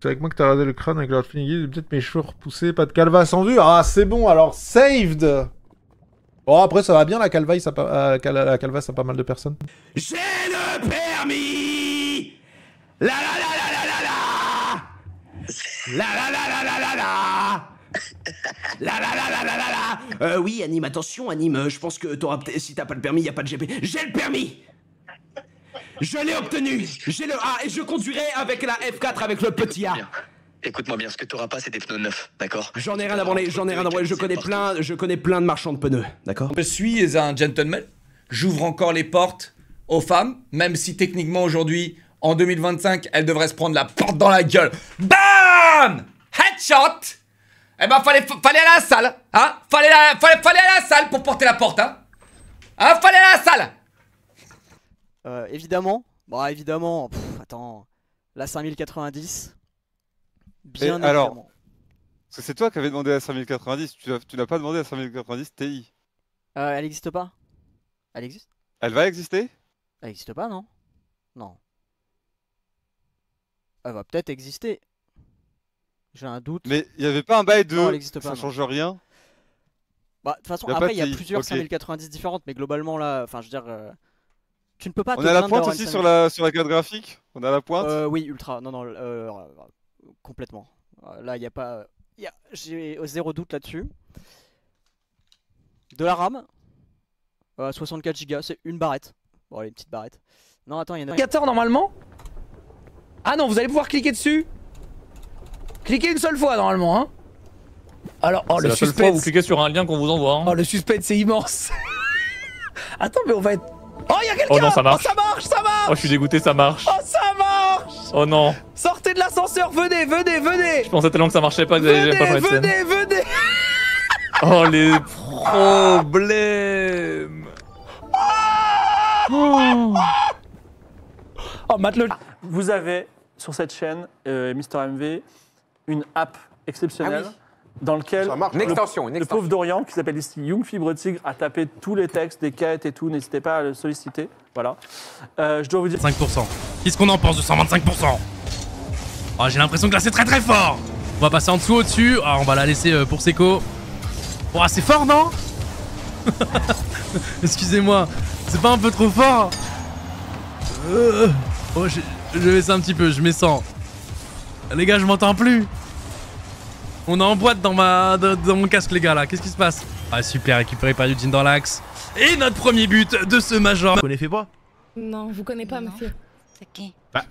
C'est avec moi que t'as rasé le crâne avec la finiguille, peut-être mes cheveux repoussés, pas de calva en vue. Ah, c'est bon, alors saved. Bon, après, ça va bien, la calvaille, ça la calvasse, ça pas mal de personnes. J'ai le permis. La la la la la la la. La la la la la la la. La la la la la la la. Oui, Anime, attention, Anime, je pense que t'auras peut-être... Si t'as pas le permis, y a pas de GP. J'ai le permis. Je l'ai obtenu. J'ai le A et je conduirai avec la F4 avec le petit A. Écoute-moi bien, ce que t'auras pas, c'est des pneus neufs, d'accord? J'en ai rien à branler, je connais plein de marchands de pneus, d'accord? Je suis un gentleman, j'ouvre encore les portes aux femmes, même si techniquement aujourd'hui, en 2025, elles devraient se prendre la porte dans la gueule. BAM! Headshot! Eh ben fallait aller à la salle, hein? Fallait aller à la salle pour porter la porte, hein? Hein? Fallait aller à la salle! Évidemment, bon évidemment, attends, la 5090, bien alors, évidemment. parce que c'est toi qui avais demandé la 5090, tu n'as pas demandé la 5090 Ti. Elle existe pas? Elle existe? Elle va exister? Elle existe pas, non? Non. Elle va peut-être exister. J'ai un doute. Mais il n'y avait pas un bail de... Non, elle existe pas, ça non. change rien? Bah, de toute façon, Y a après, pas il y a de TI, plusieurs ok. 5090 différentes, mais globalement, là, enfin, je veux dire, tu ne peux pas te On a la plaindre pointe d'avoir aussi une sur la carte graphique? On a la pointe? Oui, ultra, non, non, complètement. Là, il n'y a pas... J'ai zéro doute là-dessus. De la RAM, 64 Go, c'est une barrette. Bon, les petites barrettes. Non, attends, il y en a... Indicateur normalement. Ah non, vous allez pouvoir cliquer dessus. Cliquez une seule fois normalement, hein. Alors, oh le la seule fois où vous suspense. cliquez sur un lien qu'on vous envoie. Hein. Oh le suspense c'est immense. Attends, mais on va être... Oh, il y a quelqu'un. Oh non, ça marche. Oh, ça marche, ça marche. Oh, je suis dégoûté, ça marche. Oh, ça marche. Oh non. Sortez de l'ascenseur, venez, venez, venez. Je pensais tellement que ça marchait pas que vous avez pas changé de scène. Venez, venez. Oh les problèmes. Oh, Matelote. Vous avez sur cette chaîne, Mister MV, une app exceptionnelle dans laquelle le pauvre Dorian, qui s'appelle ici Young Fibre Tigre, a tapé tous les textes, des quêtes et tout. N'hésitez pas à le solliciter. Voilà. Je dois vous dire. 5%. Qu'est-ce qu'on en pense de 125%? Oh, j'ai l'impression que là c'est très très fort. On va passer en dessous, au-dessus. Ah, on va la laisser pour Seco. Oh, c'est fort, non? Excusez-moi, c'est pas un peu trop fort? Oh, je baisse un petit peu, je descends. Les gars, je m'entends plus. On est en boîte dans mon casque, les gars, là. Qu'est-ce qui se passe? Ah, super, récupéré par Eugene dans l'axe. Et notre premier but de ce major. Vous connaissez pas? Non, vous connaissez pas, monsieur. C'est qui? Bah...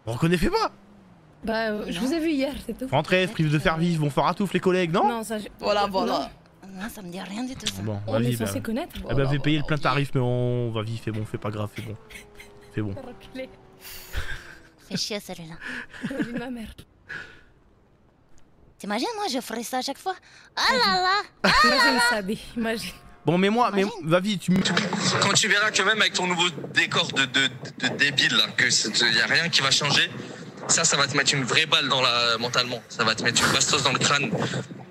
Vous reconnaissez pas? Bah, je vous ai vu hier, c'est tout. Rentrez, prive de faire vivre, vont faire à touffe les collègues, non? Non, ça... Voilà. Non, ça me dit rien du tout ça. Bon, On est vas-y, censé connaître. Eh ben, vais payer le plein tarif, mais on va vivre, c'est bon, c'est pas grave, c'est bon. C'est bon. Reculé. C'est chiant celui-là. Imagine ma mère. T'imagines, moi je ferais ça à chaque fois. Ah là là. Imagine ça, imagine. Bon, mais moi, vas-y, tu me... Quand tu verras que même avec ton nouveau décor de débile, là, que y a rien qui va changer, ça va te mettre une vraie balle dans mentalement. Ça va te mettre une bastos dans le crâne.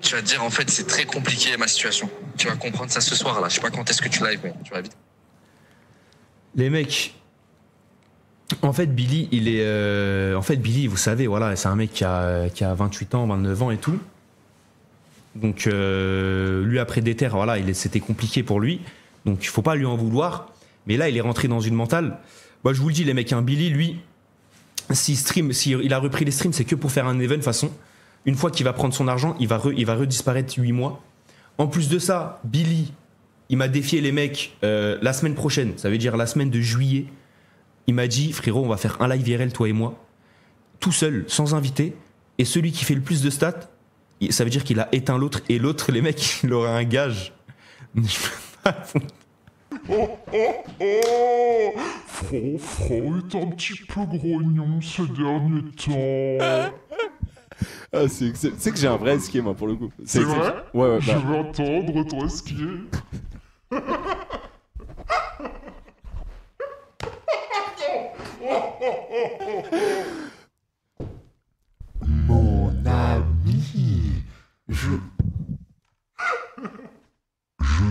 Tu vas te dire, en fait, c'est très compliqué ma situation. Tu vas comprendre ça ce soir, là. Je sais pas quand est-ce que tu live, mais tu vas vite. Les mecs, en fait, Billy, il est... En fait, Billy, vous savez, voilà, c'est un mec qui a 28 ans, 29 ans et tout. Donc, lui, après Déter, voilà, c'était compliqué pour lui. Donc, il faut pas lui en vouloir. Mais là, il est rentré dans une mentale. Moi, je vous le dis, les mecs, un Billy, lui, s'il a repris les streams, c'est que pour faire un event, de toute façon. Une fois qu'il va prendre son argent, il va redisparaître 8 mois. En plus de ça, Billy, il m'a défié les mecs la semaine prochaine, ça veut dire la semaine de juillet. Il m'a dit, frérot, on va faire un live IRL, toi et moi, tout seul, sans invité. Et celui qui fait le plus de stats, ça veut dire qu'il a éteint l'autre. Et l'autre, les mecs, il aura un gage. Fro est un petit peu grognon ces derniers temps. Ah, c'est que j'ai un vrai skier, moi, pour le coup. C'est vrai? Ouais, Je veux entendre toi skier. Mon ami, je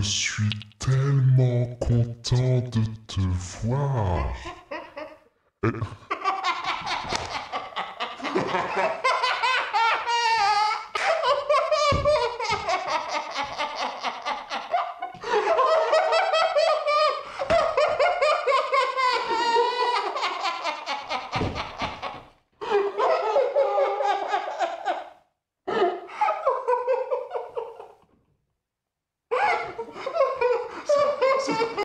suis tellement content de te voir.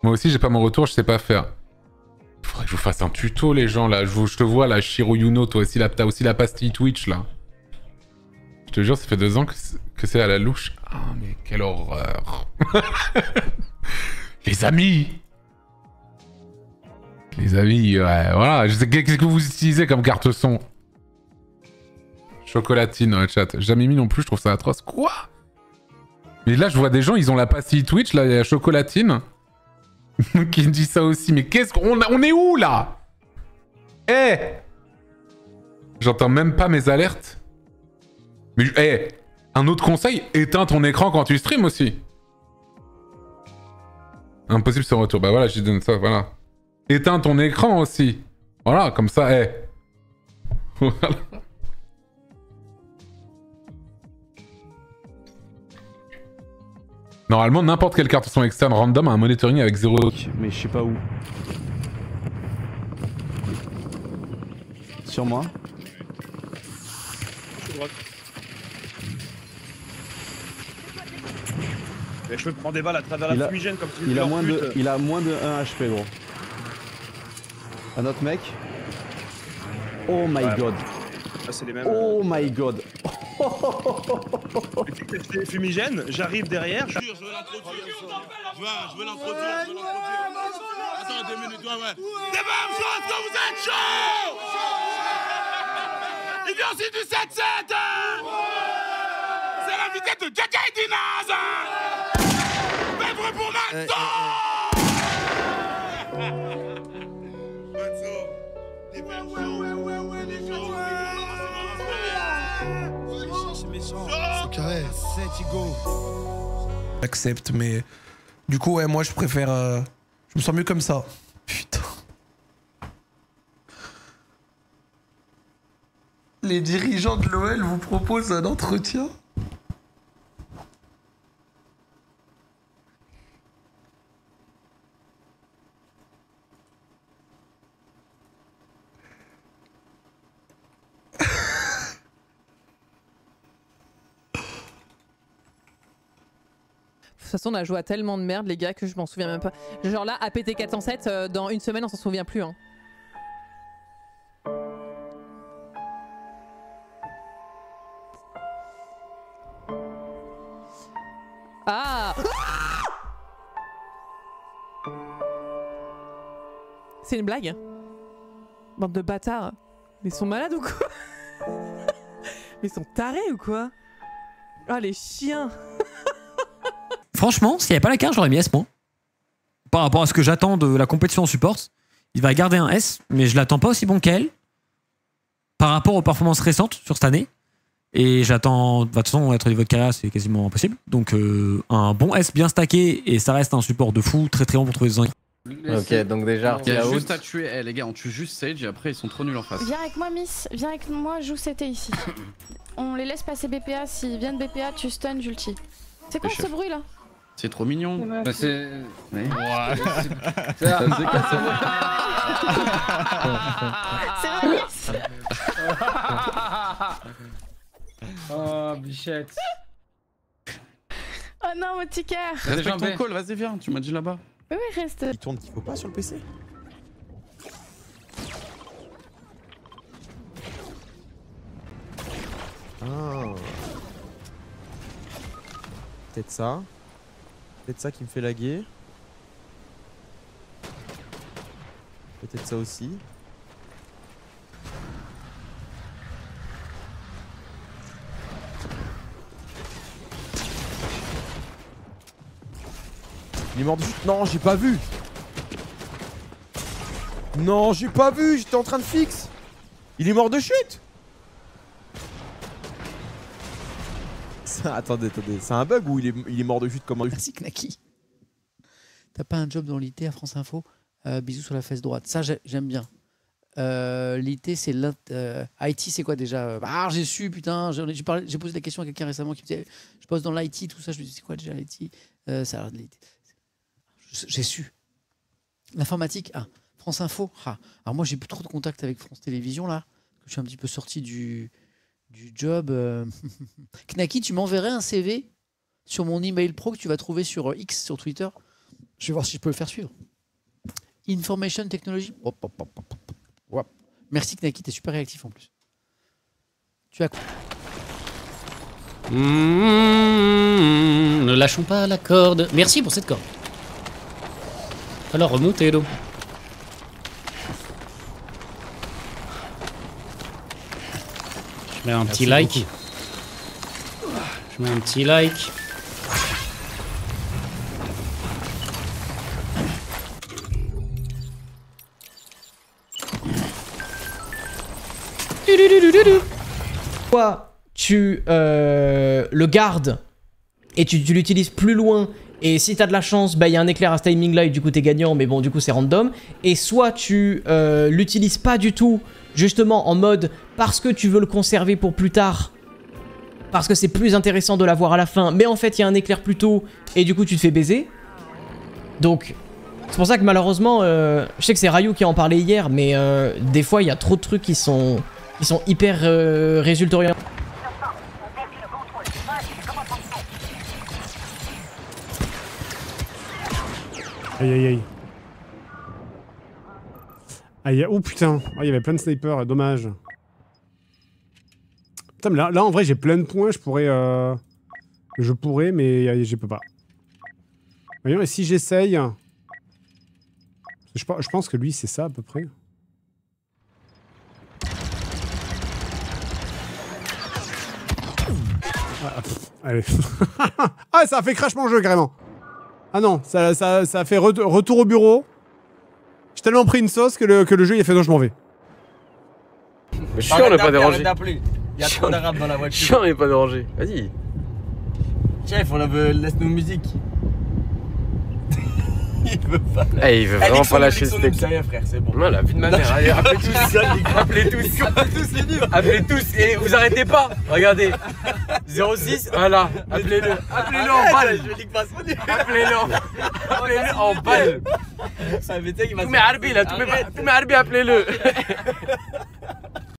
Moi aussi, j'ai pas mon retour, je sais pas faire. Faudrait que je vous fasse un tuto, les gens, là. Je te vois, là, Shiro Yuno, toi aussi, là, t'as aussi la pastille Twitch, là. Je te jure, ça fait 2 ans que c'est à la louche. Ah, mais quelle horreur. Les amis. Les amis, ouais, voilà. Qu'est-ce que vous utilisez comme carte son? Chocolatine dans le chat. Jamais mis non plus, je trouve ça atroce. Quoi? Mais là, je vois des gens, ils ont la pastille Twitch, là, il y a la chocolatine. Qui me dit ça aussi. Mais qu'est-ce qu'on... On est où, là? Eh, j'entends même pas mes alertes. Mais, un autre conseil, éteins ton écran quand tu streams aussi. Impossible ce retour. Bah voilà, je donne ça, voilà. Éteins ton écran aussi. Voilà, comme ça, Voilà. Normalement, n'importe quelle carte son externe random a un monitoring avec 0... Mais je sais pas où. Sur moi. Mais je peux prendre des balles à travers la fumigène comme si il a moins de 1 HP, gros. Un autre mec. Oh my god. Ah, c'est les mêmes. Oh my god. Les fumigènes, j'arrive derrière. Je veux l'introduire. Je veux l'introduire. Attends 2 minutes, ouais. Des mêmes choses que vous êtes chaud. Il vient aussi du 7-7. C'est l'invité de Jaja et Dinaz. Fais pour Matzo. C'est carré. J'accepte, mais du coup, ouais, moi je préfère. Je me sens mieux comme ça. Putain. Les dirigeants de l'OL vous proposent un entretien? De toute façon, on a joué à tellement de merde, les gars, que je m'en souviens même pas. Genre là, APT 407, dans une semaine, on s'en souvient plus. Hein. Ah, c'est une blague? Bande de bâtards. Mais ils sont malades ou quoi? Mais ils sont tarés ou quoi? Ah, les chiens. Franchement, s'il n'y avait pas la carte, j'aurais mis S-. Par rapport à ce que j'attends de la compétition en support, il va garder un S, mais je l'attends pas aussi bon qu'elle. Par rapport aux performances récentes sur cette année. Et j'attends... De toute façon, être au niveau de carrière, c'est quasiment impossible. Donc un bon S bien stacké, et ça reste un support de fou, très très bon pour trouver des angles. Ok, donc déjà, il y a juste à tuer. Les gars, on tue juste Sage et après ils sont trop nuls en face. Viens avec moi, Miss. Viens avec moi, joue CT ici. On les laisse passer BPA. S'ils viennent BPA, tu stun, j'ulti. C'est quoi ce bruit là? C'est trop mignon. Bah c'est... Ouais. C'est Manis. Oh, bichette. Oh non, mon ticker. Respecte ton call, vas-y viens, tu m'as dit là-bas. Oui, reste. Il tourne qu'il faut pas sur le PC. Ah. Peut-être ça. Peut-être ça qui me fait laguer. Peut-être ça aussi. Il est mort de chute. Non, j'ai pas vu. Non, j'ai pas vu. J'étais en train de fixe. Il est mort de chute. Attendez, c'est un bug ou il est mort de chute comme un... Merci Knaki. T'as pas un job dans l'IT à France Info? Bisous sur la fesse droite. Ça, j'aime bien. L'IT, c'est IT, c'est quoi déjà? Ah, j'ai su, putain. J'ai posé la question à quelqu'un récemment qui me disait je bosse dans l'IT, tout ça. Je me dis c'est quoi déjà l'IT? Ça a l'air de l'IT. J'ai su. L'informatique, France Info. Alors moi, j'ai plus trop de contact avec France Télévisions là. Je suis un petit peu sorti du job. Knacky, tu m'enverrais un CV sur mon email pro que tu vas trouver sur X, sur Twitter. Je vais voir si je peux le faire suivre. Information Technology. Hop. Merci Knacky, t'es super réactif en plus. Tu as... Ne lâchons pas la corde. Merci pour cette corde. Alors remontez l'eau. Je mets un petit like. Je mets un petit like. Toi, tu le gardes et tu l'utilises plus loin. Et si t'as de la chance, bah il y a un éclair à ce timing là et du coup t'es gagnant, mais bon du coup c'est random. Et soit tu l'utilises pas du tout, justement en mode parce que tu veux le conserver pour plus tard, parce que c'est plus intéressant de l'avoir à la fin, mais en fait il y a un éclair plus tôt et du coup tu te fais baiser. Donc c'est pour ça que malheureusement, je sais que c'est Rayou qui en parlait hier, mais des fois il y a trop de trucs qui sont hyper résultat orientés. Aïe aïe aïe. Aïe, oh putain, il y avait plein de snipers, dommage. Putain, mais là en vrai j'ai plein de points, je pourrais, mais je peux pas. Voyons, et si j'essaye... Je pense que lui c'est ça à peu près. Allez. Ah, ça a fait crash mon jeu carrément. Ah non, ça a fait retour au bureau. J'ai tellement pris une sauce que le jeu il a fait non, je m'en vais. Mais chiant, on n'est pas dérangé. Il y a trop d'arabes dans la voiture. Chiant, on n'est pas dérangé. Vas-y. Chef, laisse-nous musique. Il veut pas. Il veut vraiment pas lâcher ce steak. Sérieux, frère, c'est bon. Non, la vie de ma mère. Allez, appelez tous. Appelez tous. Appelez tous. Et vous arrêtez pas. Regardez. 06, voilà. Appelez-le. Appelez-le en balle. Appelez-le en balle. Tous mes arbis là, tous mes arbis, appelez-le.